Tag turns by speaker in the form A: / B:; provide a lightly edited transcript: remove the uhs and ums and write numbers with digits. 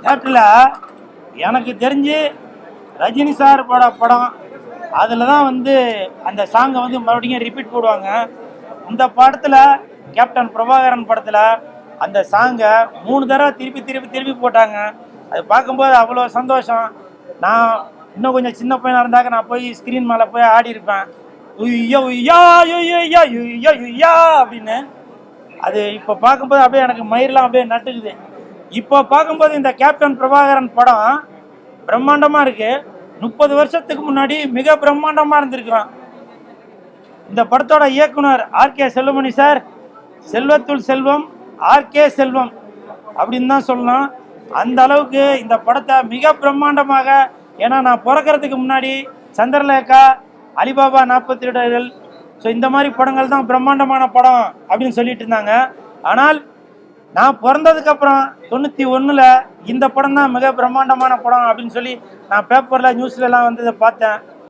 A: நேற்றுல எனக்கு தெரிஞ்சு ரஜினி சார் படம் அதில் தான் வந்து அந்த சாங்கை வந்து மறுபடியும் ரிப்பீட் போடுவாங்க. இந்த படத்தில் கேப்டன் பிரபாகரன் படத்தில் அந்த சாங்கை 3 தடவை திருப்பி போட்டாங்க. அது பார்க்கும்போது அவ்வளோ சந்தோஷம். நான் இன்னும் கொஞ்சம் சின்ன பையனாக இருந்தாக்க நான் போய் ஸ்க்ரீன் மேலே போய் ஆடி இருப்பேன். உய்யா உய்யா உய்யா உய்யா உய்யா அப்படின்னு. அது இப்போ பார்க்கும்போது அப்படியே எனக்கு மயிரெலாம் அப்படியே நட்டுக்குது. இப்போ பார்க்கும்போது இந்த கேப்டன் பிரபாகரன் படம் பிரம்மாண்டமாக இருக்குது. 30 வருஷத்துக்கு முன்னாடி மிக பிரம்மாண்டமாக இருந்திருக்கிறான். இந்த படத்தோட இயக்குனர் ஆர்கே செல்வமணி சார், செல்வத்துள் செல்வம் ஆர்கே செல்வம் அப்படின்னு தான் சொல்லலாம். அந்த அளவுக்கு இந்த படத்தை மிக பிரம்மாண்டமாக, ஏன்னா நான் பிறக்கிறதுக்கு முன்னாடி சந்திரலேகா, அலிபாபா 40 திருடர்கள், ஸோ இந்த மாதிரி படங்கள் தான் பிரம்மாண்டமான படம் அப்படின்னு சொல்லிட்டு இருந்தாங்க. ஆனால் நான் பிறந்ததுக்கப்புறம் 91 இந்த படம் தான் மிக பிரம்மாண்டமான படம் அப்படின்னு சொல்லி நான் பேப்பரில் நியூஸ்லலாம் வந்து இதை பார்த்தேன்.